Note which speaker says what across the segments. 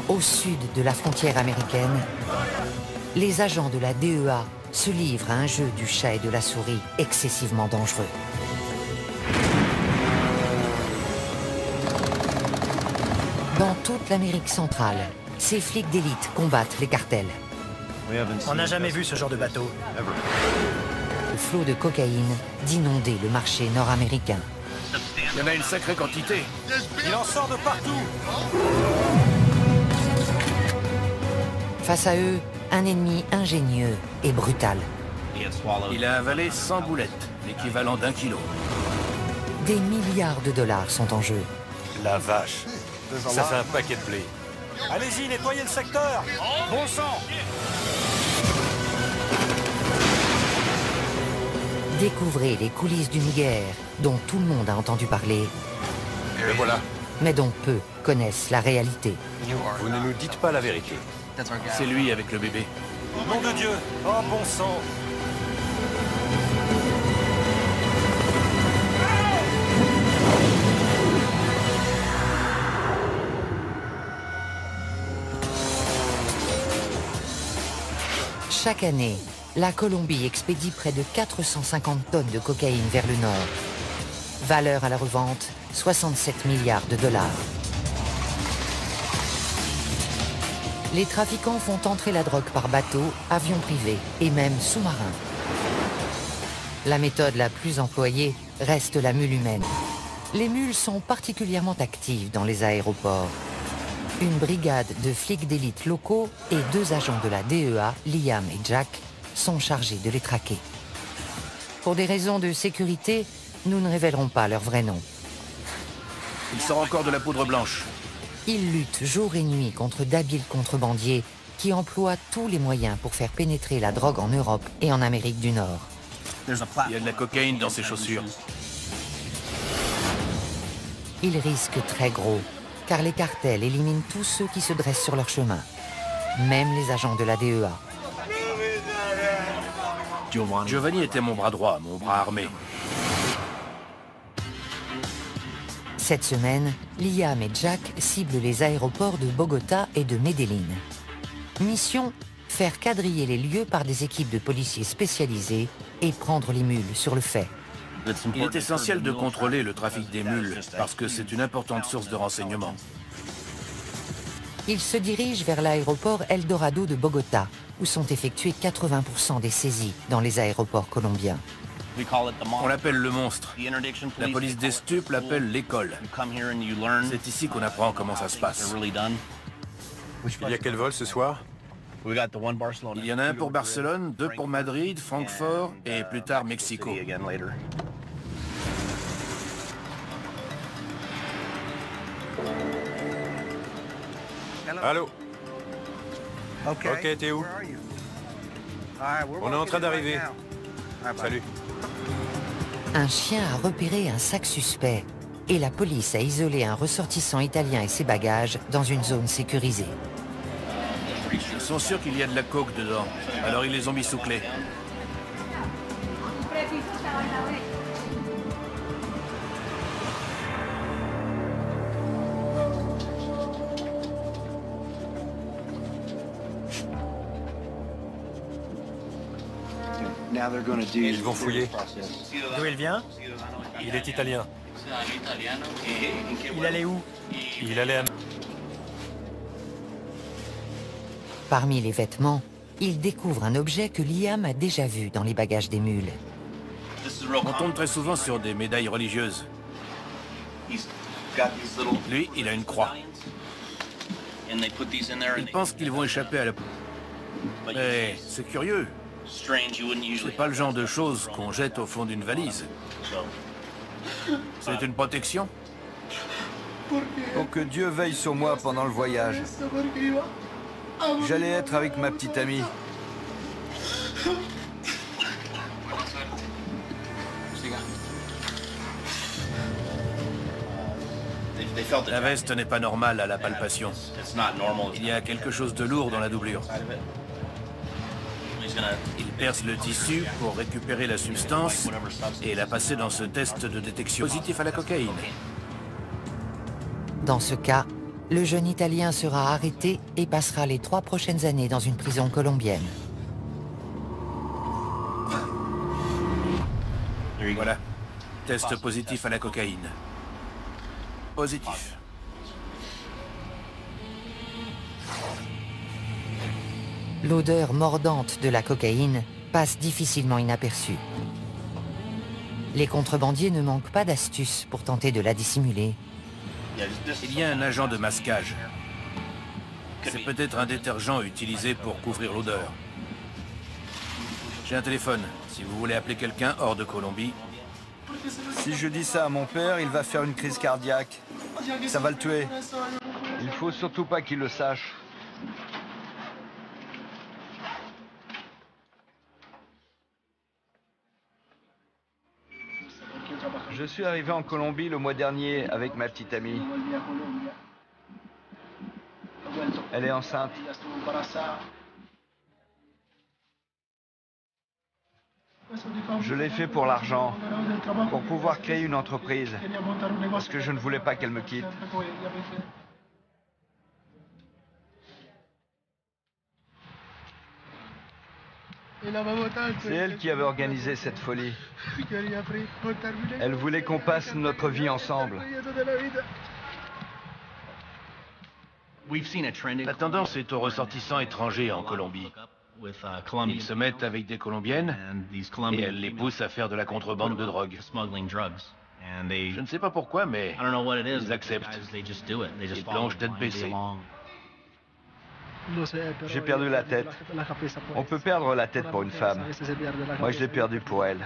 Speaker 1: Au sud de la frontière américaine, les agents de la DEA se livrent à un jeu du chat et de la souris excessivement dangereux. Dans toute l'Amérique centrale, ces flics d'élite combattent les cartels.
Speaker 2: On n'a jamais vu ce genre de bateau.
Speaker 1: Le flot de cocaïne d'inonder le marché nord-américain.
Speaker 3: Il y en a une sacrée quantité.
Speaker 2: Il en sort de partout.
Speaker 1: Face à eux, un ennemi ingénieux et brutal.
Speaker 3: Il a avalé 100 boulettes, l'équivalent d'1 kilo.
Speaker 1: Des milliards de dollars sont en jeu.
Speaker 4: La vache. Ça fait un paquet de blé.
Speaker 2: Allez-y, nettoyez le secteur. Bon sang.
Speaker 1: Découvrez les coulisses d'une guerre dont tout le monde a entendu parler,
Speaker 4: Le voilà.
Speaker 1: mais dont peu connaissent la réalité.
Speaker 4: Vous ne nous dites pas la vérité.
Speaker 3: C'est lui avec le bébé.
Speaker 2: Nom de Dieu. Oh, bon sang.
Speaker 1: Chaque année, la Colombie expédie près de 450 tonnes de cocaïne vers le nord. Valeur à la revente, 67 milliards de dollars. Les trafiquants font entrer la drogue par bateau, avion privé et même sous-marin. La méthode la plus employée reste la mule humaine. Les mules sont particulièrement actives dans les aéroports. Une brigade de flics d'élite locaux et 2 agents de la DEA, Liam et Jack, sont chargés de les traquer. Pour des raisons de sécurité, nous ne révélerons pas leur vrai nom.
Speaker 3: Il sort encore de la poudre blanche.
Speaker 1: Ils luttent jour et nuit contre d'habiles contrebandiers qui emploient tous les moyens pour faire pénétrer la drogue en Europe et en Amérique du Nord.
Speaker 3: Il y a de la cocaïne dans ses chaussures.
Speaker 1: Ils risquent très gros, car les cartels éliminent tous ceux qui se dressent sur leur chemin, même les agents de la DEA.
Speaker 3: Giovanni était mon bras droit, mon bras armé.
Speaker 1: Cette semaine, Liam et Jack ciblent les aéroports de Bogota et de Medellín. Mission, faire quadriller les lieux par des équipes de policiers spécialisés et prendre les mules sur le fait.
Speaker 3: Il est essentiel de contrôler le trafic des mules, parce que c'est une importante source de renseignement.
Speaker 1: Ils se dirigent vers l'aéroport Eldorado de Bogota, où sont effectués 80% des saisies dans les aéroports colombiens.
Speaker 3: On l'appelle le monstre. La police des stupes l'appelle l'école. C'est ici qu'on apprend comment ça se passe.
Speaker 4: Il y a quel vol ce soir?
Speaker 3: Il y en a un pour Barcelone, 2 pour Madrid, Francfort et plus tard Mexico.
Speaker 4: Allô? Ok, t'es où? On est en train d'arriver. Salut.
Speaker 1: Un chien a repéré un sac suspect et la police a isolé un ressortissant italien et ses bagages dans une zone sécurisée.
Speaker 3: Ils sont sûrs qu'il y a de la coke dedans, alors ils les ont mis sous clé.
Speaker 4: Ils vont fouiller.
Speaker 2: D'où il vient?
Speaker 4: Il est italien.
Speaker 2: Il allait où?
Speaker 4: Il allait à...
Speaker 1: Parmi les vêtements, il découvre un objet que Liam a déjà vu dans les bagages des mules.
Speaker 3: On tombe très souvent sur des médailles religieuses. Lui, il a une croix. Il pense qu'ils vont échapper à la... Mais c'est curieux. C'est pas le genre de choses qu'on jette au fond d'une valise. C'est une protection.
Speaker 5: Pour que Dieu veille sur moi pendant le voyage. J'allais être avec ma petite amie.
Speaker 3: La veste n'est pas normale à la palpation. Il y a quelque chose de lourd dans la doublure. Il perce le tissu pour récupérer la substance et la passer dans ce test de détection positif à la cocaïne.
Speaker 1: Dans ce cas, le jeune Italien sera arrêté et passera les 3 prochaines années dans une prison colombienne.
Speaker 3: Voilà. Test positif à la cocaïne. Positif.
Speaker 1: L'odeur mordante de la cocaïne passe difficilement inaperçue. Les contrebandiers ne manquent pas d'astuces pour tenter de la dissimuler.
Speaker 3: Il y a un agent de masquage. C'est peut-être un détergent utilisé pour couvrir l'odeur. J'ai un téléphone. Si vous voulez appeler quelqu'un hors de Colombie...
Speaker 5: Si je dis ça à mon père, il va faire une crise cardiaque. Ça va le tuer. Il faut surtout pas qu'il le sache. Je suis arrivé en Colombie le mois dernier avec ma petite amie. Elle est enceinte. Je l'ai fait pour l'argent, pour pouvoir créer une entreprise, parce que je ne voulais pas qu'elle me quitte. C'est elle qui avait organisé cette folie. Elle voulait qu'on passe notre vie ensemble.
Speaker 3: La tendance est aux ressortissants étrangers en Colombie. Ils se mettent avec des Colombiennes et elles les poussent à faire de la contrebande de drogue. Je ne sais pas pourquoi, mais ils acceptent. Ils plongent tête baissée.
Speaker 5: J'ai perdu la tête. On peut perdre la tête pour une femme. Moi, je l'ai perdue pour elle.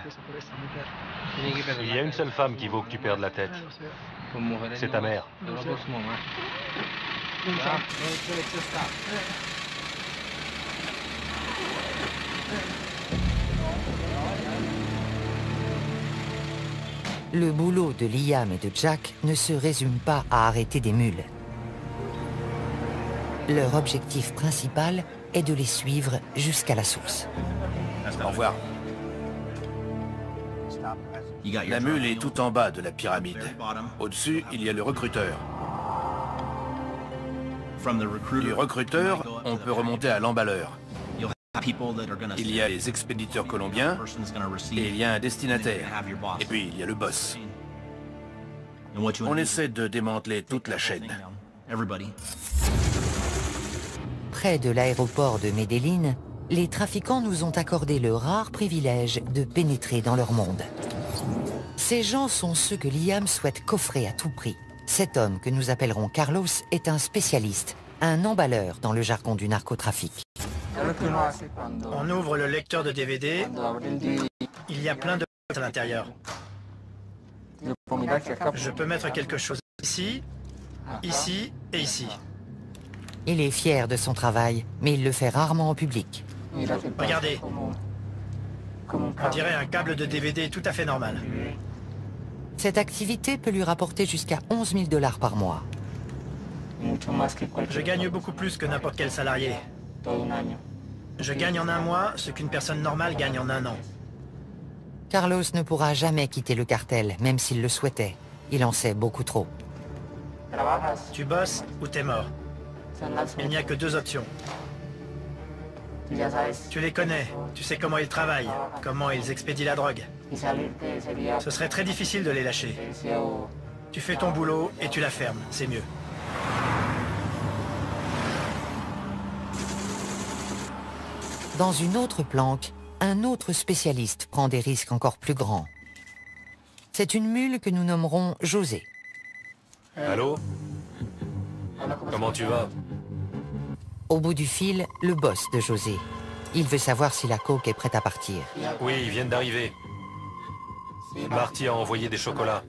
Speaker 6: Il y a une seule femme qui vaut que tu perdes la tête. C'est ta mère.
Speaker 1: Le boulot de Liam et de Jack ne se résume pas à arrêter des mules. Leur objectif principal est de les suivre jusqu'à la source.
Speaker 3: Au revoir. La mule est tout en bas de la pyramide. Au-dessus, il y a le recruteur. Du recruteur, on peut remonter à l'emballeur. Il y a les expéditeurs colombiens et il y a un destinataire. Et puis il y a le boss. On essaie de démanteler toute la chaîne.
Speaker 1: Près de l'aéroport de Medellín, les trafiquants nous ont accordé le rare privilège de pénétrer dans leur monde. Ces gens sont ceux que Liam souhaite coffrer à tout prix. Cet homme, que nous appellerons Carlos, est un spécialiste, un emballeur dans le jargon du narcotrafic.
Speaker 2: On ouvre le lecteur de DVD. Il y a plein de à l'intérieur. Je peux mettre quelque chose ici, ici et ici.
Speaker 1: Il est fier de son travail, mais il le fait rarement en public.
Speaker 2: Regardez. On dirait un câble de DVD tout à fait normal.
Speaker 1: Cette activité peut lui rapporter jusqu'à 11 000 $ par mois.
Speaker 2: Je gagne beaucoup plus que n'importe quel salarié. Je gagne en un mois ce qu'une personne normale gagne en un an.
Speaker 1: Carlos ne pourra jamais quitter le cartel, même s'il le souhaitait. Il en sait beaucoup trop.
Speaker 2: Tu bosses ou t'es mort. Il n'y a que 2 options. Tu les connais, tu sais comment ils travaillent, comment ils expédient la drogue. Ce serait très difficile de les lâcher. Tu fais ton boulot et tu la fermes, c'est mieux.
Speaker 1: Dans une autre planque, un autre spécialiste prend des risques encore plus grands. C'est une mule que nous nommerons José.
Speaker 6: Allô? Comment tu vas?
Speaker 1: Au bout du fil, le boss de José. Il veut savoir si la coke est prête à partir.
Speaker 6: Oui, ils viennent d'arriver. Marty a envoyé des chocolats.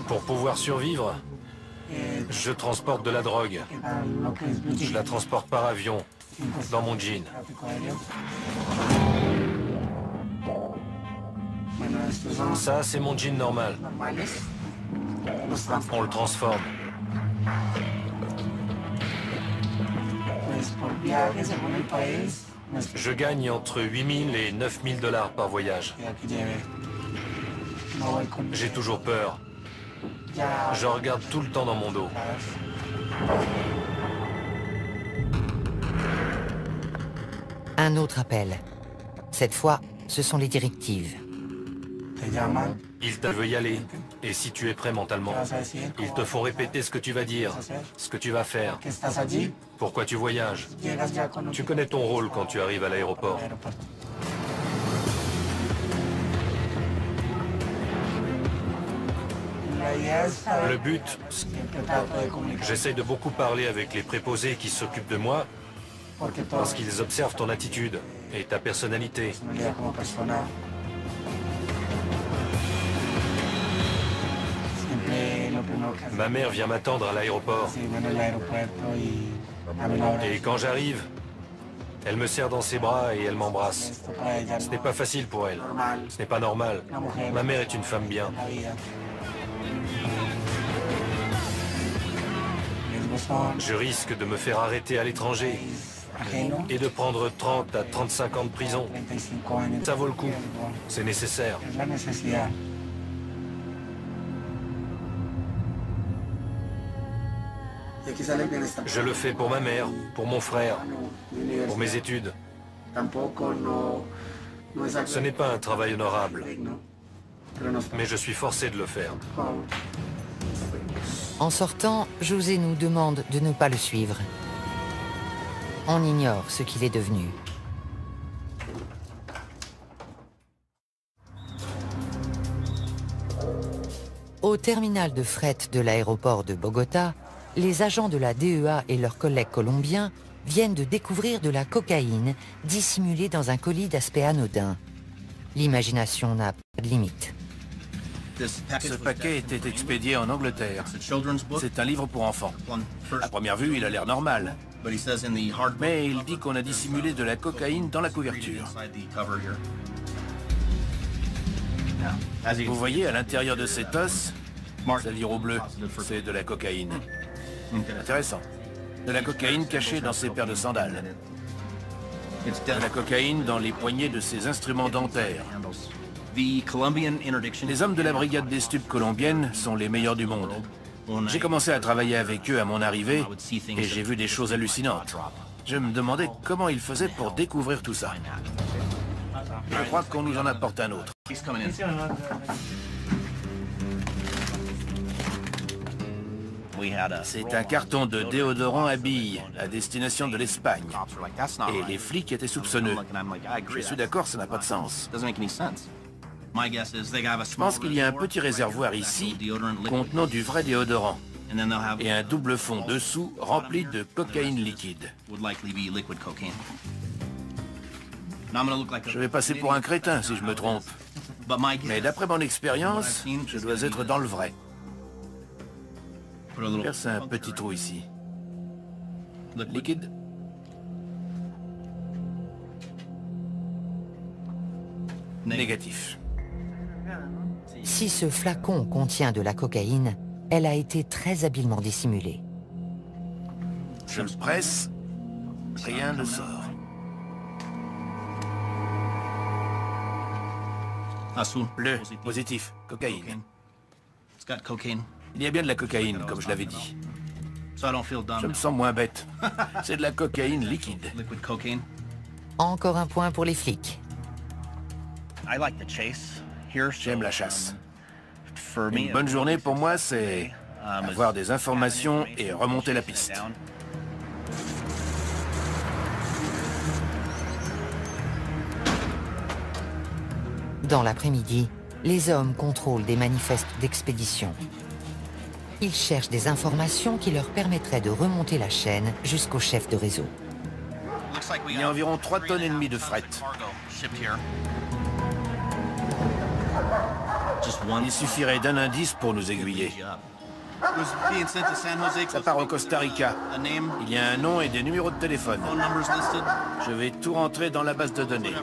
Speaker 6: Pour pouvoir survivre, je transporte de la drogue. Je la transporte par avion, dans mon jean. Ça, c'est mon jean normal. On le transforme. Je gagne entre 8 000 et 9 000 $ par voyage. J'ai toujours peur. Je regarde tout le temps dans mon dos.
Speaker 1: Un autre appel. Cette fois, ce sont les directives.
Speaker 6: Ils te veulent y aller. Et si tu es prêt mentalement, ils te font répéter ce que tu vas dire, ce que tu vas faire. Pourquoi tu voyages? Tu connais ton rôle quand tu arrives à l'aéroport. Le but, j'essaye de beaucoup parler avec les préposés qui s'occupent de moi, parce qu'ils observent ton attitude et ta personnalité. Ma mère vient m'attendre à l'aéroport. Et quand j'arrive, elle me serre dans ses bras et elle m'embrasse. Ce n'est pas facile pour elle. Ce n'est pas normal. Ma mère est une femme bien. Je risque de me faire arrêter à l'étranger et de prendre 30 à 35 ans de prison. Ça vaut le coup. C'est nécessaire. Je le fais pour ma mère, pour mon frère, pour mes études. Ce n'est pas un travail honorable, mais je suis forcé de le faire.
Speaker 1: En sortant, José nous demande de ne pas le suivre. On ignore ce qu'il est devenu. Au terminal de fret de l'aéroport de Bogota, les agents de la DEA et leurs collègues colombiens viennent de découvrir de la cocaïne dissimulée dans un colis d'aspect anodin. L'imagination n'a pas de limite.
Speaker 3: Ce paquet était expédié en Angleterre. C'est un livre pour enfants. À première vue, il a l'air normal. Mais il dit qu'on a dissimulé de la cocaïne dans la couverture. Vous voyez, à l'intérieur de cet os, c'est-à-dire au bleu, c'est de la cocaïne. Intéressant. De la cocaïne cachée dans ses paires de sandales. De la cocaïne dans les poignées de ses instruments dentaires. Les hommes de la brigade des stupes colombienne sont les meilleurs du monde. J'ai commencé à travailler avec eux à mon arrivée et j'ai vu des choses hallucinantes. Je me demandais comment ils faisaient pour découvrir tout ça. Je crois qu'on nous en apporte un autre. C'est un carton de déodorant à billes à destination de l'Espagne. Et les flics étaient soupçonneux. Je suis d'accord, ça n'a pas de sens. Je pense qu'il y a un petit réservoir ici contenant du vrai déodorant et un double fond dessous rempli de cocaïne liquide. Je vais passer pour un crétin si je me trompe. Mais d'après mon expérience, je dois être dans le vrai. Perce un petit trou ici. Liquide? Négatif.
Speaker 1: Si ce flacon contient de la cocaïne, elle a été très habilement dissimulée.
Speaker 3: Je le presse, rien ne sort. Bleu, positif, cocaïne. Il y a bien de la cocaïne, comme je l'avais dit. Je me sens moins bête. C'est de la cocaïne liquide.
Speaker 1: Encore un point pour les flics.
Speaker 3: J'aime la chasse. Une bonne journée pour moi, c'est avoir des informations et remonter la piste.
Speaker 1: Dans l'après-midi, les hommes contrôlent des manifestes d'expédition. Ils cherchent des informations qui leur permettraient de remonter la chaîne jusqu'au chef de réseau.
Speaker 3: Il y a environ 3,5 tonnes de fret. Il suffirait d'un indice pour nous aiguiller. Ça part au Costa Rica. Il y a un nom et des numéros de téléphone. Je vais tout rentrer dans la base de données.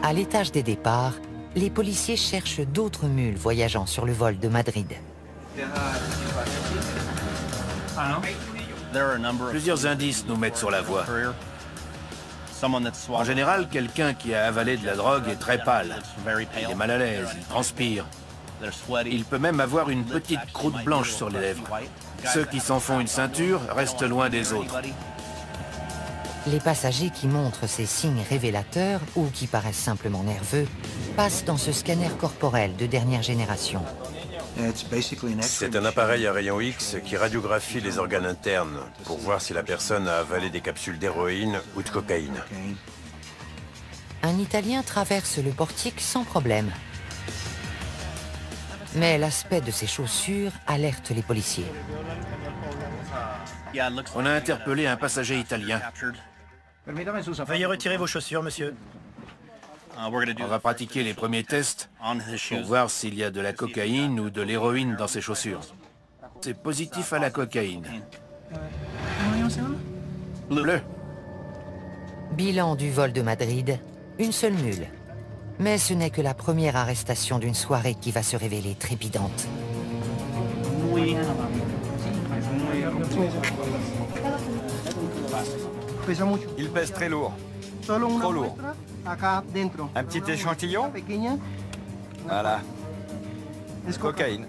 Speaker 1: À l'étage des départs, les policiers cherchent d'autres mules voyageant sur le vol de Madrid.
Speaker 3: Plusieurs indices nous mettent sur la voie. En général, quelqu'un qui a avalé de la drogue est très pâle. Il est mal à l'aise, il transpire. Il peut même avoir une petite croûte blanche sur les lèvres. Ceux qui s'en font une ceinture restent loin des autres.
Speaker 1: Les passagers qui montrent ces signes révélateurs ou qui paraissent simplement nerveux passent dans ce scanner corporel de dernière génération.
Speaker 4: C'est un appareil à rayons X qui radiographie les organes internes pour voir si la personne a avalé des capsules d'héroïne ou de cocaïne.
Speaker 1: Un Italien traverse le portique sans problème. Mais l'aspect de ses chaussures alerte les policiers.
Speaker 3: On a interpellé un passager italien.
Speaker 2: Veuillez retirer vos chaussures, monsieur.
Speaker 3: On va pratiquer les premiers tests pour voir s'il y a de la cocaïne ou de l'héroïne dans ses chaussures. C'est positif à la cocaïne. Bleu.
Speaker 1: Bilan du vol de Madrid, une seule mule. Mais ce n'est que la première arrestation d'une soirée qui va se révéler trépidante.
Speaker 5: Il pèse très lourd. Trop lourd. Un petit échantillon? Voilà. Cocaïne.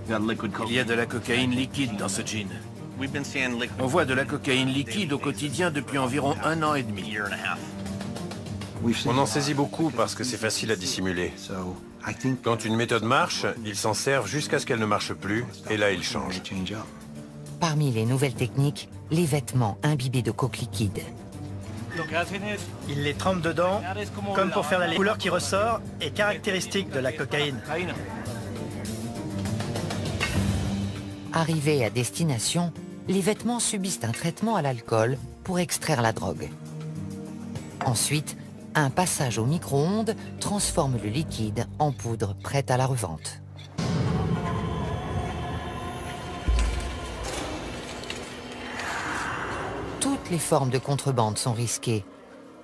Speaker 3: Il y a de la cocaïne liquide dans ce jean. On voit de la cocaïne liquide au quotidien depuis environ 1 an et demi.
Speaker 4: On en saisit beaucoup parce que c'est facile à dissimuler. Quand une méthode marche, ils s'en servent jusqu'à ce qu'elle ne marche plus, et là ils changent.
Speaker 1: Parmi les nouvelles techniques, les vêtements imbibés de coke liquide.
Speaker 2: Il les trempe dedans, comme pour faire la couleur qui ressort est caractéristique de la cocaïne.
Speaker 1: Arrivés à destination, les vêtements subissent un traitement à l'alcool pour extraire la drogue. Ensuite, un passage au micro-ondes transforme le liquide en poudre prête à la revente. Toutes les formes de contrebande sont risquées,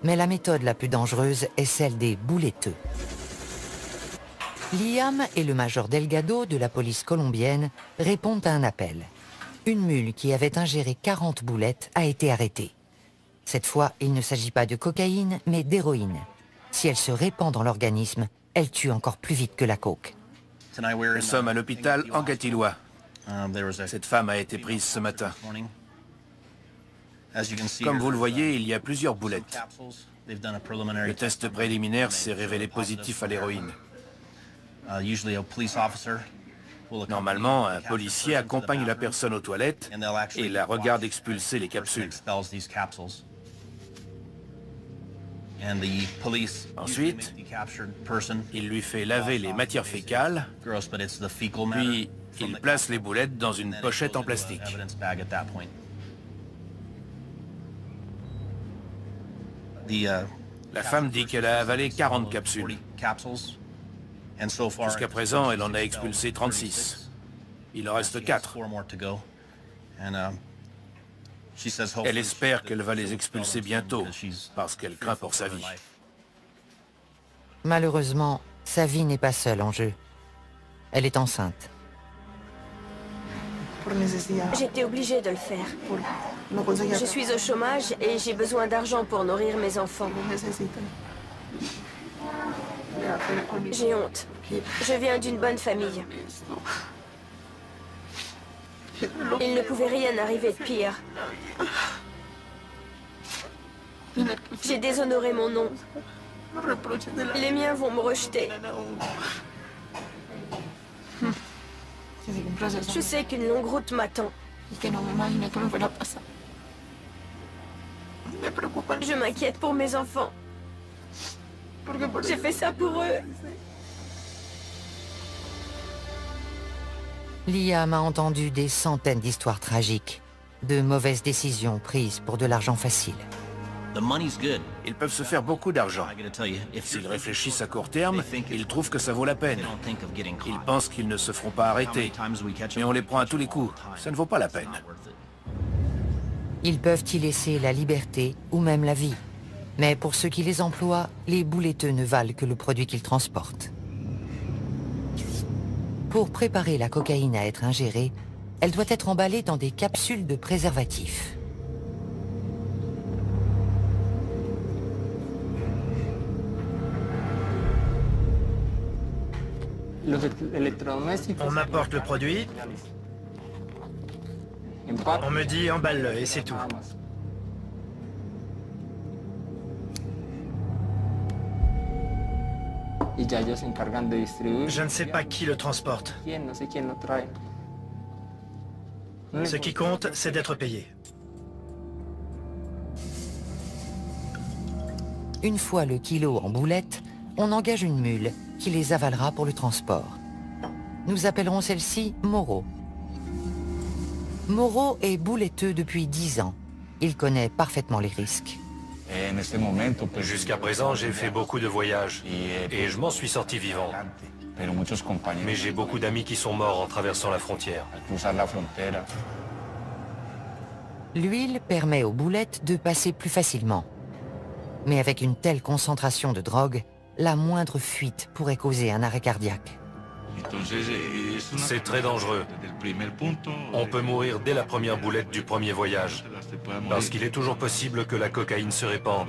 Speaker 1: mais la méthode la plus dangereuse est celle des bouletteux. Liam et le major Delgado de la police colombienne répondent à un appel. Une mule qui avait ingéré 40 boulettes a été arrêtée. Cette fois, il ne s'agit pas de cocaïne, mais d'héroïne. Si elle se répand dans l'organisme, elle tue encore plus vite que la coke.
Speaker 3: Nous sommes à l'hôpital Anguattiloa. Cette femme a été prise ce matin. Comme vous le voyez, il y a plusieurs boulettes. Le test préliminaire s'est révélé positif à l'héroïne. Normalement, un policier accompagne la personne aux toilettes et la regarde expulser les capsules. Ensuite, il lui fait laver les matières fécales, puis il place les boulettes dans une pochette en plastique. La femme dit qu'elle a avalé 40 capsules. Jusqu'à présent, elle en a expulsé 36. Il en reste 4. Elle espère qu'elle va les expulser bientôt, parce qu'elle craint pour sa vie.
Speaker 1: Malheureusement, sa vie n'est pas seule en jeu. Elle est enceinte.
Speaker 7: J'étais obligée de le faire. Je suis au chômage et j'ai besoin d'argent pour nourrir mes enfants. J'ai honte. Je viens d'une bonne famille. Il ne pouvait rien arriver de pire. J'ai déshonoré mon nom. Les miens vont me rejeter. Je sais qu'une longue route m'attend. Je m'inquiète pour mes enfants. J'ai fait ça pour eux.
Speaker 1: Liam a entendu des centaines d'histoires tragiques, de mauvaises décisions prises pour de l'argent facile.
Speaker 3: Ils peuvent se faire beaucoup d'argent. S'ils réfléchissent à court terme, ils trouvent que ça vaut la peine. Ils pensent qu'ils ne se feront pas arrêter. Mais on les prend à tous les coups. Ça ne vaut pas la peine.
Speaker 1: Ils peuvent y laisser la liberté ou même la vie. Mais pour ceux qui les emploient, les bouletteux ne valent que le produit qu'ils transportent. Pour préparer la cocaïne à être ingérée, elle doit être emballée dans des capsules de préservatifs.
Speaker 2: On m'apporte le produit, on me dit emballe-le et c'est tout. Je ne sais pas qui le transporte. Ce qui compte, c'est d'être payé.
Speaker 1: Une fois le kilo en boulettes, on engage une mule qui les avalera pour le transport. Nous appellerons celle-ci Moreau. Moreau est bouletteux depuis 10 ans. Il connaît parfaitement les risques.
Speaker 6: Jusqu'à présent, j'ai fait beaucoup de voyages et je m'en suis sorti vivant. Mais j'ai beaucoup d'amis qui sont morts en traversant la frontière.
Speaker 1: L'huile permet aux boulettes de passer plus facilement. Mais avec une telle concentration de drogue, la moindre fuite pourrait causer un arrêt cardiaque.
Speaker 6: C'est très dangereux. On peut mourir dès la première boulette du premier voyage, parce qu'il est toujours possible que la cocaïne se répande.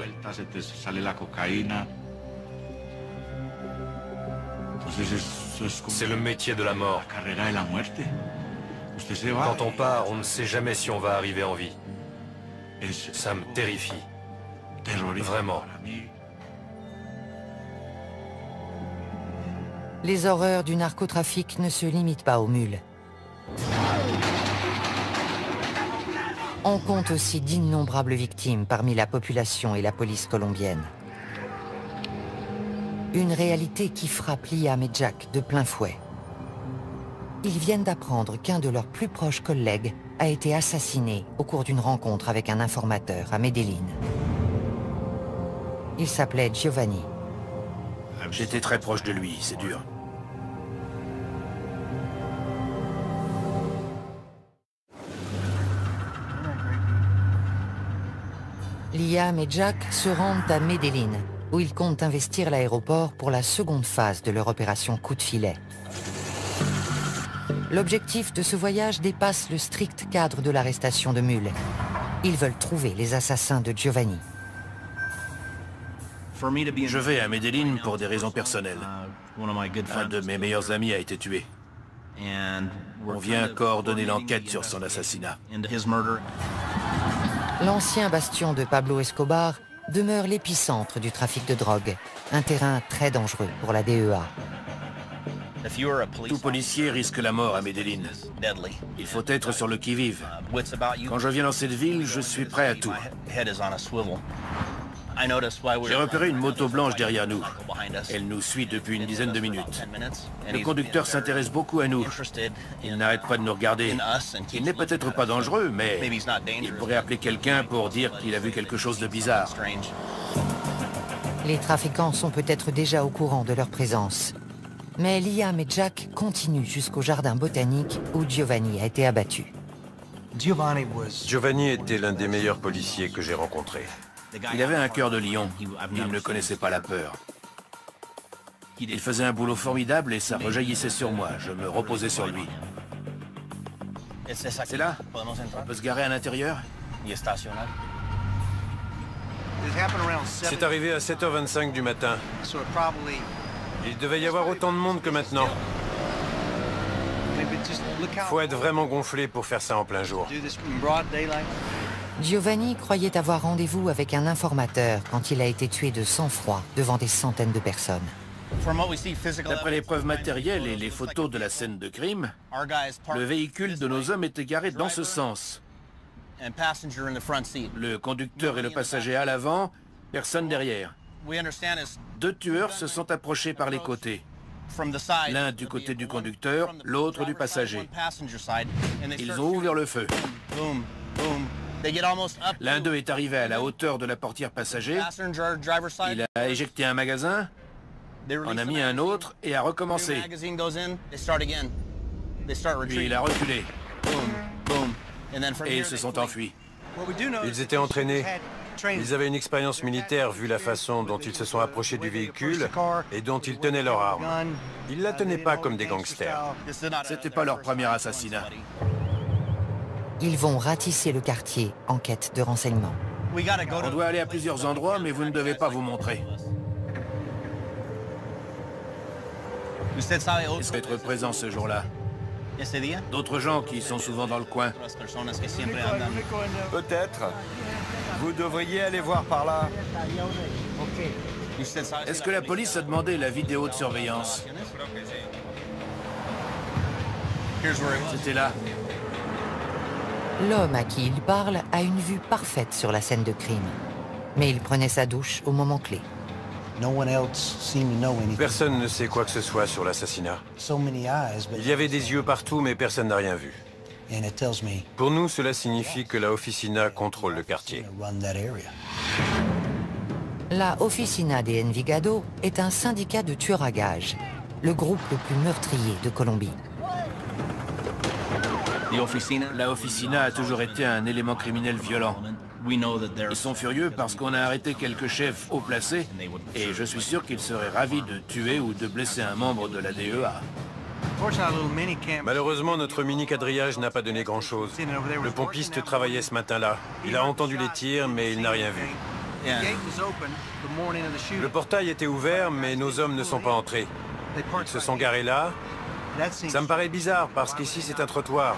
Speaker 6: C'est le métier de la mort. Quand on part, on ne sait jamais si on va arriver en vie. Ça me terrifie. Vraiment.
Speaker 1: Les horreurs du narcotrafic ne se limitent pas aux mules. On compte aussi d'innombrables victimes parmi la population et la police colombienne. Une réalité qui frappe Liam et Jack de plein fouet. Ils viennent d'apprendre qu'un de leurs plus proches collègues a été assassiné au cours d'une rencontre avec un informateur à Medellín. Il s'appelait Giovanni.
Speaker 3: J'étais très proche de lui, c'est dur.
Speaker 1: Liam et Jack se rendent à Medellín, où ils comptent investir l'aéroport pour la seconde phase de leur opération coup de filet. L'objectif de ce voyage dépasse le strict cadre de l'arrestation de mules. Ils veulent trouver les assassins de Giovanni.
Speaker 3: Je vais à Medellín pour des raisons personnelles. Un de mes meilleurs amis a été tué. On vient coordonner l'enquête sur son assassinat.
Speaker 1: L'ancien bastion de Pablo Escobar demeure l'épicentre du trafic de drogue, un terrain très dangereux pour la DEA.
Speaker 3: Tout policier risque la mort à Medellín. Il faut être sur le qui-vive. Quand je viens dans cette ville, je suis prêt à tout. J'ai repéré une moto blanche derrière nous. Elle nous suit depuis une dizaine de minutes. Le conducteur s'intéresse beaucoup à nous. Il n'arrête pas de nous regarder. Il n'est peut-être pas dangereux, mais il pourrait appeler quelqu'un pour dire qu'il a vu quelque chose de bizarre.
Speaker 1: Les trafiquants sont peut-être déjà au courant de leur présence. Mais Liam et Jack continuent jusqu'au jardin botanique où Giovanni a été abattu.
Speaker 4: Giovanni était l'un des meilleurs policiers que j'ai rencontrés.
Speaker 3: Il avait un cœur de lion. Il ne connaissait pas la peur. Il faisait un boulot formidable et ça rejaillissait sur moi. Je me reposais sur lui. C'est là? On peut se garer à l'intérieur?
Speaker 4: C'est arrivé à 7h25 du matin. Il devait y avoir autant de monde que maintenant. Faut être vraiment gonflé pour faire ça en plein jour.
Speaker 1: Giovanni croyait avoir rendez-vous avec un informateur quand il a été tué de sang-froid devant des centaines de personnes.
Speaker 3: D'après les preuves matérielles et les photos de la scène de crime, le véhicule de nos hommes était garé dans ce sens. Le conducteur et le passager à l'avant, personne derrière. 2 tueurs se sont approchés par les côtés. L'un du côté du conducteur, l'autre du passager. Ils ont ouvert le feu. L'un d'eux est arrivé à la hauteur de la portière passager. Il a éjecté un magasin, en a mis un autre et a recommencé. Puis il a reculé. Et ils se sont enfuis.
Speaker 4: Ils étaient entraînés. Ils avaient une expérience militaire vu la façon dont ils se sont approchés du véhicule et dont ils tenaient leur arme. Ils la tenaient pas comme des gangsters.
Speaker 3: C'était pas leur premier assassinat.
Speaker 1: Ils vont ratisser le quartier en quête de renseignements.
Speaker 3: On doit aller à plusieurs endroits, mais vous ne devez pas vous montrer. Est-ce être présent ce jour-là? D'autres gens qui sont souvent dans le coin.
Speaker 5: Peut-être. Vous devriez aller voir par là.
Speaker 3: Est-ce que la police a demandé la vidéo de surveillance? C'était là.
Speaker 1: L'homme à qui il parle a une vue parfaite sur la scène de crime. Mais il prenait sa douche au moment clé.
Speaker 4: Personne ne sait quoi que ce soit sur l'assassinat. Il y avait des yeux partout, mais personne n'a rien vu. Pour nous, cela signifie que la Oficina contrôle le quartier.
Speaker 1: La Oficina de Envigado est un syndicat de tueurs à gages, le groupe le plus meurtrier de Colombie.
Speaker 3: La Oficina a toujours été un élément criminel violent. Ils sont furieux parce qu'on a arrêté quelques chefs haut placés et je suis sûr qu'ils seraient ravis de tuer ou de blesser un membre de la DEA.
Speaker 4: Malheureusement, notre mini-quadrillage n'a pas donné grand-chose. Le pompiste travaillait ce matin-là. Il a entendu les tirs, mais il n'a rien vu. Le portail était ouvert, mais nos hommes ne sont pas entrés. Ils se sont garés là. Ça me paraît bizarre, parce qu'ici c'est un trottoir.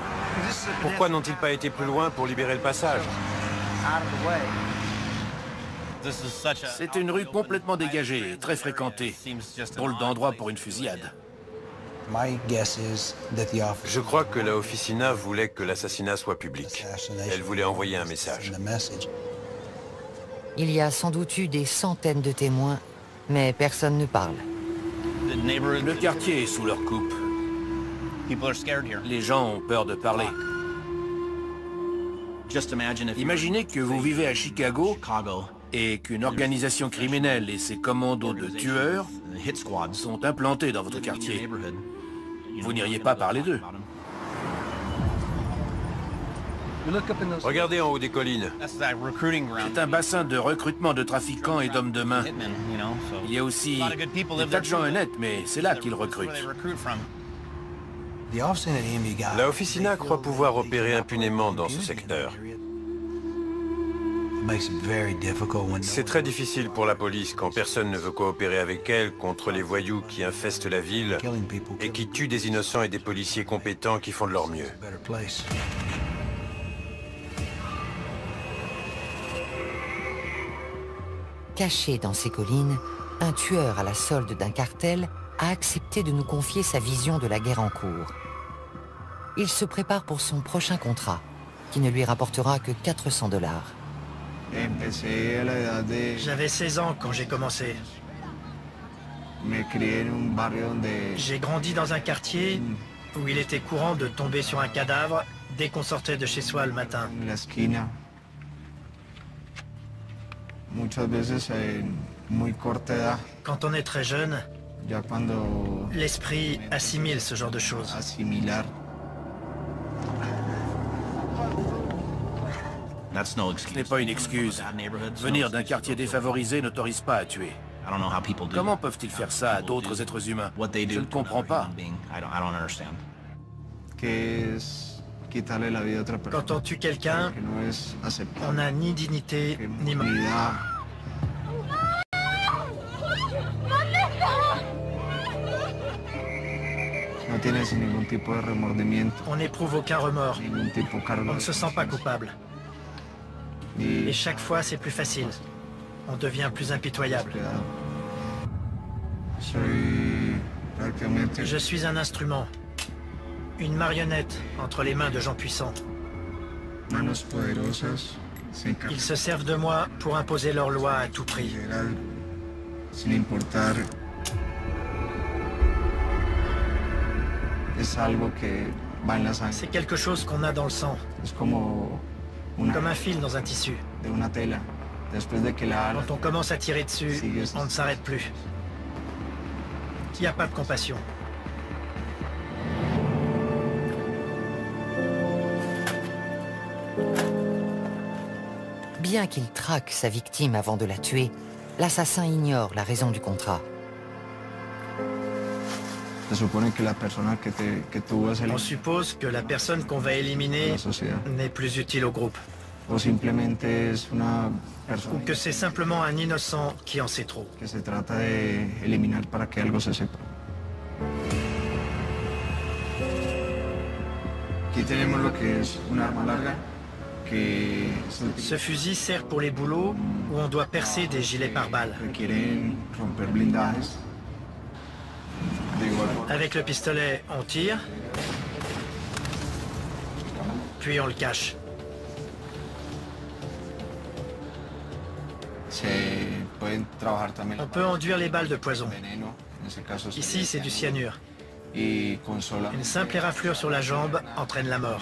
Speaker 4: Pourquoi n'ont-ils pas été plus loin pour libérer le passage?
Speaker 3: C'est une rue complètement dégagée et très fréquentée. Drôle d'endroit pour une fusillade.
Speaker 4: Je crois que la Oficina voulait que l'assassinat soit public. Elle voulait envoyer un message.
Speaker 1: Il y a sans doute eu des centaines de témoins, mais personne ne parle.
Speaker 3: Le quartier est sous leur coupe. Les gens ont peur de parler. Imaginez que vous vivez à Chicago et qu'une organisation criminelle et ses commandos de tueurs sont implantés dans votre quartier. Vous n'iriez pas parler d'eux.
Speaker 4: Regardez en haut des collines.
Speaker 3: C'est un bassin de recrutement de trafiquants et d'hommes de main. Il y a aussi des tas de gens honnêtes, mais c'est là qu'ils recrutent.
Speaker 4: La Oficina croit pouvoir opérer impunément dans ce secteur. C'est très difficile pour la police quand personne ne veut coopérer avec elle contre les voyous qui infestent la ville et qui tuent des innocents et des policiers compétents qui font de leur mieux.
Speaker 1: Caché dans ces collines, un tueur à la solde d'un cartel a accepté de nous confier sa vision de la guerre en cours. Il se prépare pour son prochain contrat, qui ne lui rapportera que 400 $.
Speaker 2: J'avais 16 ans quand j'ai commencé. J'ai grandi dans un quartier où il était courant de tomber sur un cadavre dès qu'on sortait de chez soi le matin. Quand on est très jeune, l'esprit assimile ce genre de choses.
Speaker 3: Ce n'est pas une excuse. Venir d'un quartier défavorisé n'autorise pas à tuer. Comment peuvent-ils faire ça à d'autres êtres humains? Je ne comprends pas.
Speaker 2: Quand on tue quelqu'un, on n'a ni dignité, ni mort. On n'éprouve aucun remords. On ne se sent pas coupable. Et chaque fois, c'est plus facile. On devient plus impitoyable. Je suis un instrument. Une marionnette entre les mains de gens puissants. Ils se servent de moi pour imposer leurs lois à tout prix. C'est quelque chose qu'on a dans le sang. Comme un fil dans un tissu. Quand on commence à tirer dessus, on ne s'arrête plus. Il n'y a pas de compassion.
Speaker 1: Bien qu'il traque sa victime avant de la tuer, l'assassin ignore la raison du contrat.
Speaker 2: On suppose que la personne qu'on va éliminer n'est plus utile au groupe. Ou que c'est simplement un innocent qui en sait trop. Ce fusil sert pour les boulots où on doit percer des gilets pare-balles. Avec le pistolet, on tire, puis on le cache. On peut enduire les balles de poison. Ici, c'est du cyanure. Une simple éraflure sur la jambe entraîne la mort.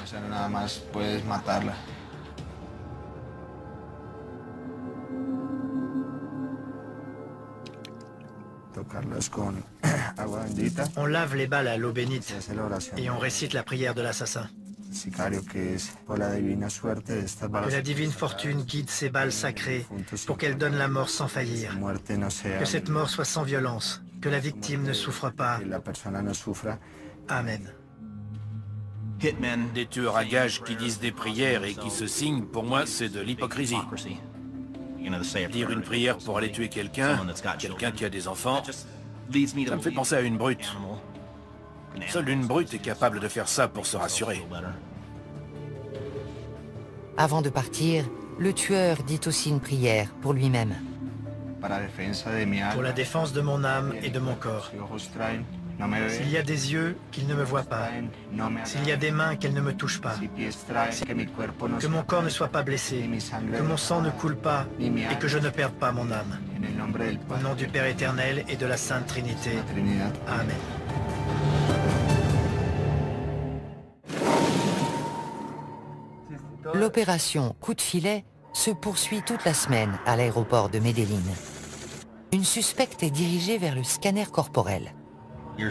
Speaker 2: On lave les balles à l'eau bénite et on récite la prière de l'assassin. Que la divine fortune guide ces balles sacrées pour qu'elles donnent la mort sans faillir. Que cette mort soit sans violence, que la victime ne souffre pas. Amen.
Speaker 3: Des tueurs à gages qui disent des prières et qui se signent, pour moi, c'est de l'hypocrisie. Dire une prière pour aller tuer quelqu'un qui a des enfants, ça me fait penser à une brute. Seule une brute est capable de faire ça pour se rassurer.
Speaker 1: Avant de partir, le tueur dit aussi une prière pour lui-même.
Speaker 2: Pour la défense de mon âme et de mon corps. S'il y a des yeux, qu'ils ne me voient pas. S'il y a des mains, qu'elles ne me touchent pas. Que mon corps ne soit pas blessé. Que mon sang ne coule pas et que je ne perde pas mon âme. Au nom du Père éternel et de la Sainte Trinité. Amen.
Speaker 1: L'opération Coup de filet se poursuit toute la semaine à l'aéroport de Medellín. Une suspecte est dirigée vers le scanner corporel.
Speaker 3: Les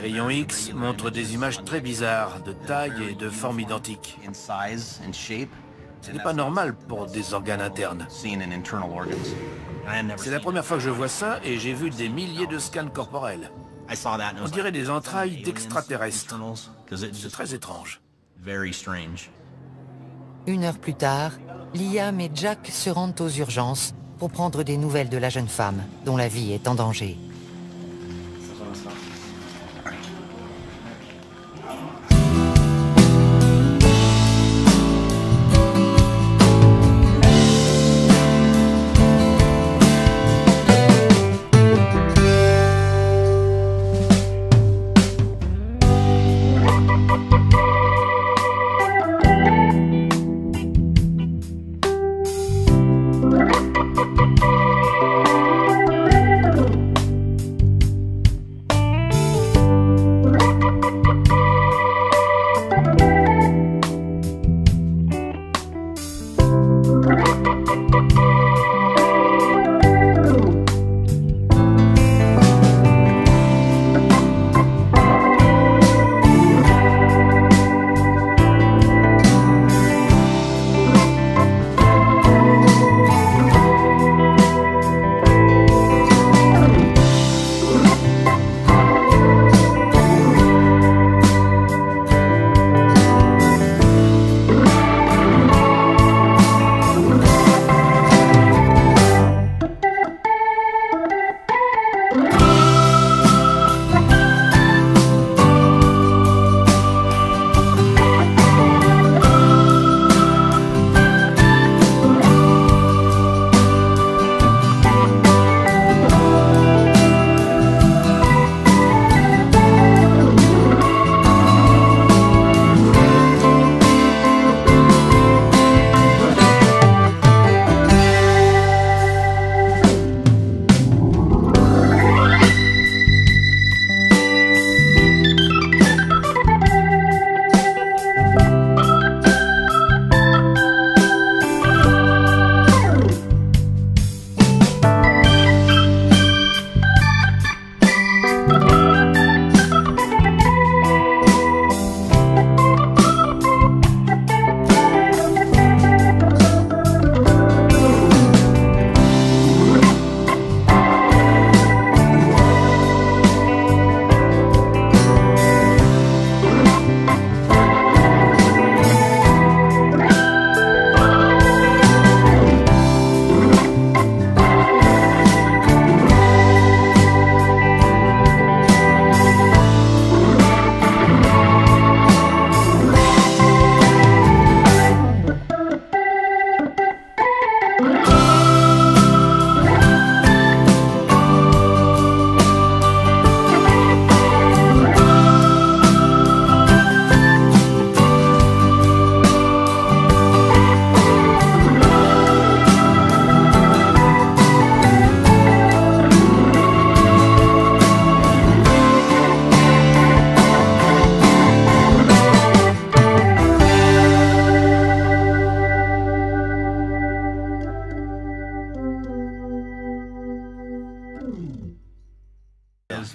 Speaker 3: rayons X montrent des images très bizarres, de taille et de forme identiques. Ce n'est pas normal pour des organes internes. C'est la première fois que je vois ça et j'ai vu des milliers de scans corporels. On dirait des entrailles d'extraterrestres. C'est très étrange.
Speaker 1: 1 heure plus tard, Liam et Jack se rendent aux urgences pour prendre des nouvelles de la jeune femme, dont la vie est en danger.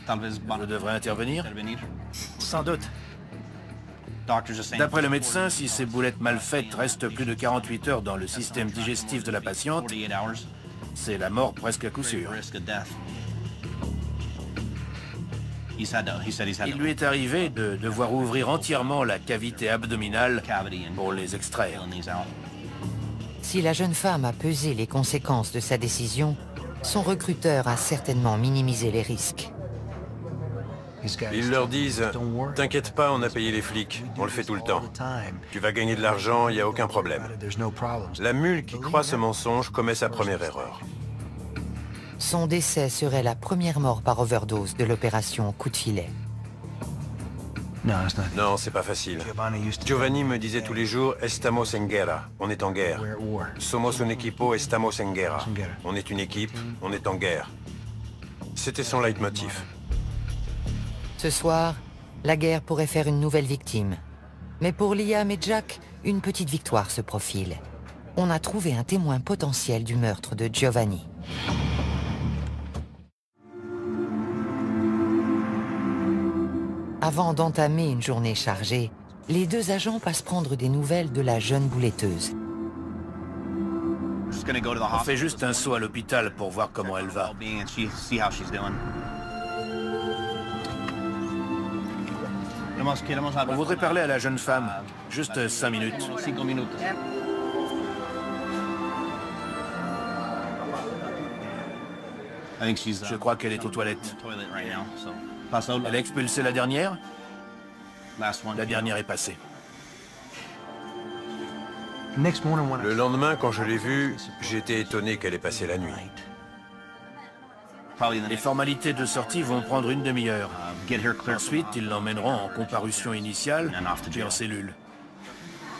Speaker 3: Je devrais intervenir?
Speaker 2: Sans doute.
Speaker 3: D'après le médecin, si ces boulettes mal faites restent plus de 48 heures dans le système digestif de la patiente, c'est la mort presque à coup sûr. Il lui est arrivé de devoir ouvrir entièrement la cavité abdominale pour les extraire.
Speaker 1: Si la jeune femme a pesé les conséquences de sa décision, son recruteur a certainement minimisé les risques.
Speaker 4: Ils leur disent « T'inquiète pas, on a payé les flics, on le fait tout le temps. Tu vas gagner de l'argent, il n'y a aucun problème. » La mule qui croit ce mensonge commet sa première erreur.
Speaker 1: Son décès serait la première mort par overdose de l'opération Coup de filet.
Speaker 4: Non, c'est pas facile. Giovanni me disait tous les jours « Estamos en guerra », on est en guerre. « Somos un equipo, estamos en guerra ». On est une équipe, on est en guerre. C'était son leitmotiv.
Speaker 1: Ce soir, la guerre pourrait faire une nouvelle victime. Mais pour Liam et Jack, une petite victoire se profile. On a trouvé un témoin potentiel du meurtre de Giovanni. Avant d'entamer une journée chargée, les deux agents passent prendre des nouvelles de la jeune bouletteuse.
Speaker 3: On fait juste un saut à l'hôpital pour voir comment elle va. On voudrait parler à la jeune femme. Juste 5 minutes. Je crois qu'elle est aux toilettes. Elle a expulsé la dernière? La dernière est passée.
Speaker 4: Le lendemain, quand je l'ai vue, j'ai été étonné qu'elle ait passé la nuit.
Speaker 3: Les formalités de sortie vont prendre une demi-heure. Ensuite, ils l'emmèneront en comparution initiale, puis en cellule.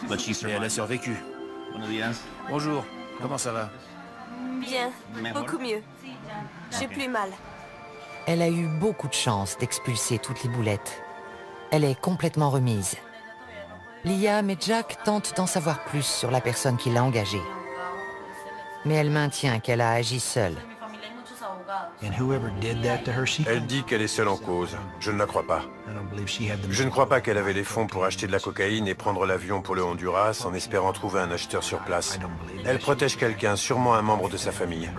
Speaker 3: Et elle a survécu. Bonjour, comment ça va?
Speaker 7: Bien, beaucoup mieux. J'ai plus mal.
Speaker 1: Elle a eu beaucoup de chance d'expulser toutes les boulettes. Elle est complètement remise. Liam et Jack tentent d'en savoir plus sur la personne qui l'a engagée. Mais elle maintient qu'elle a agi seule.
Speaker 4: Elle dit qu'elle est seule en cause. Je ne la crois pas. Je ne crois pas qu'elle avait les fonds pour acheter de la cocaïne et prendre l'avion pour le Honduras en espérant trouver un acheteur sur place. Elle protège quelqu'un, sûrement un membre de sa famille.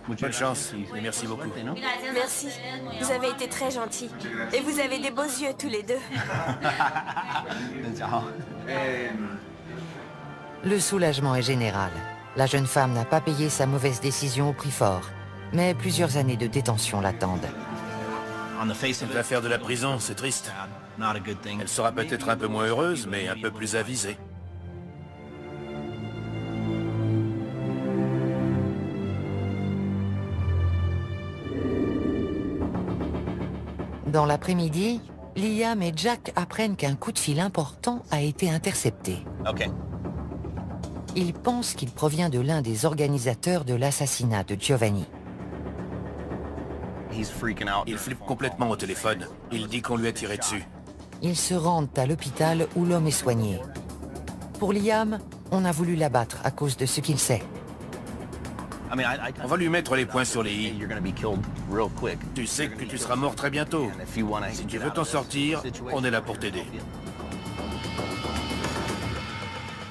Speaker 3: Bonne chance et merci beaucoup.
Speaker 7: Merci. Vous avez été très gentils. Et vous avez des beaux yeux tous les deux.
Speaker 1: Le soulagement est général. La jeune femme n'a pas payé sa mauvaise décision au prix fort, mais plusieurs années de détention l'attendent.
Speaker 3: L'affaire de la prison, c'est triste. Elle sera peut-être un peu moins heureuse, mais un peu plus avisée.
Speaker 1: Dans l'après-midi, Liam et Jack apprennent qu'un coup de fil important a été intercepté. Ils pensent qu'il provient de l'un des organisateurs de l'assassinat de Giovanni.
Speaker 3: Il flippe complètement au téléphone. Il dit qu'on lui a tiré dessus.
Speaker 1: Ils se rendent à l'hôpital où l'homme est soigné. Pour Liam, on a voulu l'abattre à cause de ce qu'il sait.
Speaker 3: On va lui mettre les points sur les i. Tu sais que tu seras mort très bientôt. Si tu veux t'en sortir, on est là pour t'aider.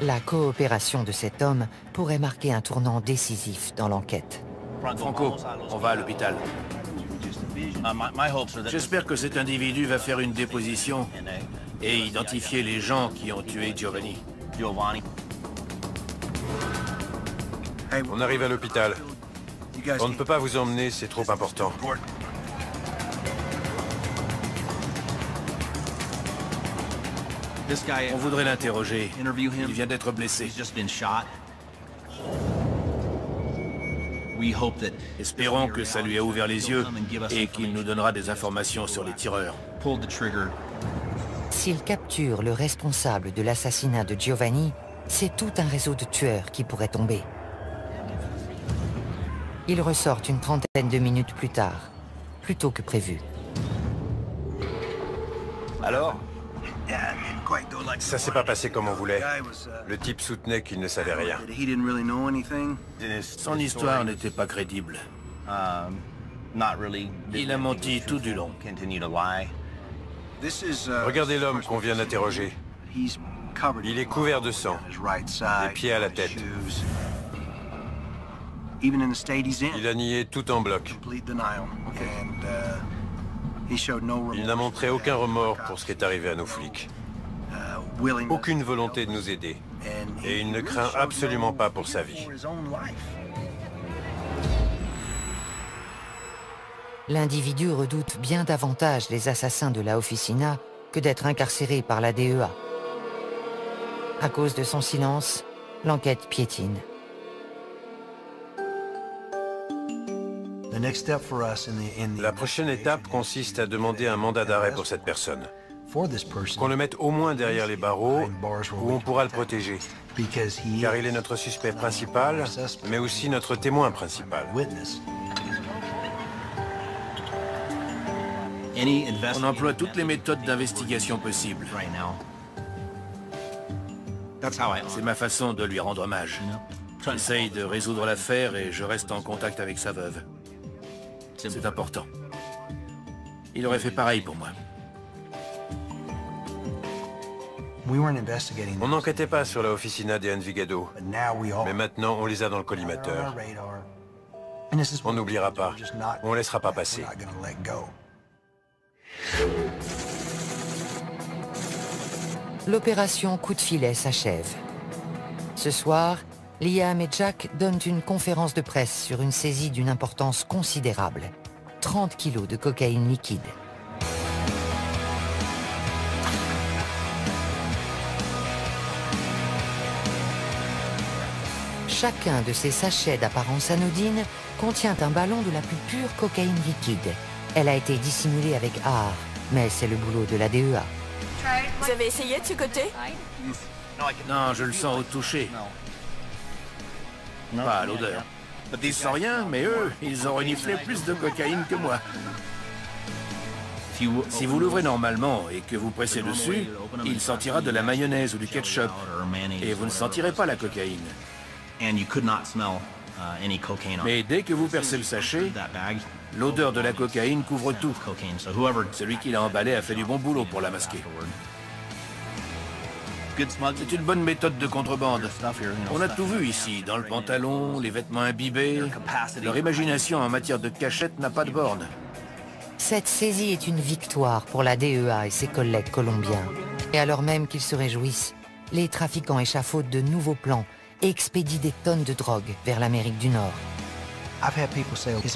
Speaker 1: La coopération de cet homme pourrait marquer un tournant décisif dans l'enquête.
Speaker 3: Franco, on va à l'hôpital. J'espère que cet individu va faire une déposition et identifier les gens qui ont tué Giovanni.
Speaker 4: On arrive à l'hôpital. On ne peut pas vous emmener, c'est trop important.
Speaker 3: On voudrait l'interroger. Il vient d'être blessé. Espérons que ça lui a ouvert les yeux et qu'il nous donnera des informations sur les tireurs.
Speaker 1: S'il capture le responsable de l'assassinat de Giovanni, c'est tout un réseau de tueurs qui pourrait tomber. Ils ressortent une trentaine de minutes plus tard, plus tôt que prévu.
Speaker 5: Alors?
Speaker 4: Ça s'est pas passé comme on voulait. Le type soutenait qu'il ne savait rien.
Speaker 3: Son histoire n'était pas crédible. Il a menti tout du long.
Speaker 4: Regardez l'homme qu'on vient d'interroger. Il est couvert de sang, des pieds à la tête. Il a nié tout en bloc. Il n'a montré aucun remords pour ce qui est arrivé à nos flics. Aucune volonté de nous aider. Et il ne craint absolument pas pour sa vie.
Speaker 1: L'individu redoute bien davantage les assassins de la Officina que d'être incarcéré par la DEA. À cause de son silence, l'enquête piétine.
Speaker 4: La prochaine étape consiste à demander un mandat d'arrêt pour cette personne. Qu'on le mette au moins derrière les barreaux, où on pourra le protéger. Car il est notre suspect principal, mais aussi notre témoin principal.
Speaker 3: On emploie toutes les méthodes d'investigation possibles. C'est ma façon de lui rendre hommage. J'essaye de résoudre l'affaire et je reste en contact avec sa veuve. C'est important. Il aurait fait pareil pour moi.
Speaker 4: On n'enquêtait pas sur la Officina de Envigado, mais maintenant on les a dans le collimateur. On n'oubliera pas, on ne laissera pas passer.
Speaker 1: L'opération coup de filet s'achève. Ce soir, Liam et Jack donnent une conférence de presse sur une saisie d'une importance considérable. 30 kilos de cocaïne liquide. Chacun de ces sachets d'apparence anodine contient un ballon de la plus pure cocaïne liquide. Elle a été dissimulée avec art, mais c'est le boulot de la DEA.
Speaker 7: Vous avez essayé de ce côté?
Speaker 3: Non, je le sens au toucher. Pas à l'odeur. Ils sentent rien, mais eux, ils ont reniflé plus de cocaïne que moi. Si vous l'ouvrez normalement et que vous pressez dessus, il sentira de la mayonnaise ou du ketchup. Et vous ne sentirez pas la cocaïne. Mais dès que vous percez le sachet, l'odeur de la cocaïne couvre tout. Celui qui l'a emballé a fait du bon boulot pour la masquer. C'est une bonne méthode de contrebande. On a tout vu ici, dans le pantalon, les vêtements imbibés. Leur imagination en matière de cachette n'a pas de borne.
Speaker 1: Cette saisie est une victoire pour la DEA et ses collègues colombiens. Et alors même qu'ils se réjouissent, les trafiquants échafaudent de nouveaux plans et expédient des tonnes de drogue vers l'Amérique du Nord.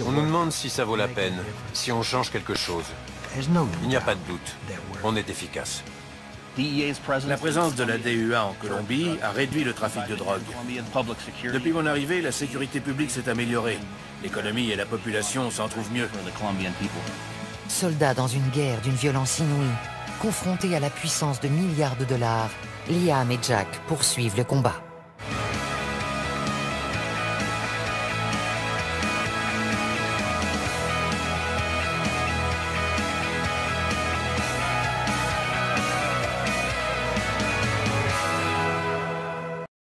Speaker 4: On nous demande si ça vaut la peine, si on change quelque chose. Il n'y a pas de doute, on est efficace.
Speaker 3: La présence de la DEA en Colombie a réduit le trafic de drogue. Depuis mon arrivée, la sécurité publique s'est améliorée. L'économie et la population s'en trouvent mieux.
Speaker 1: Soldats dans une guerre d'une violence inouïe, confrontés à la puissance de milliards de dollars, Liam et Jack poursuivent le combat.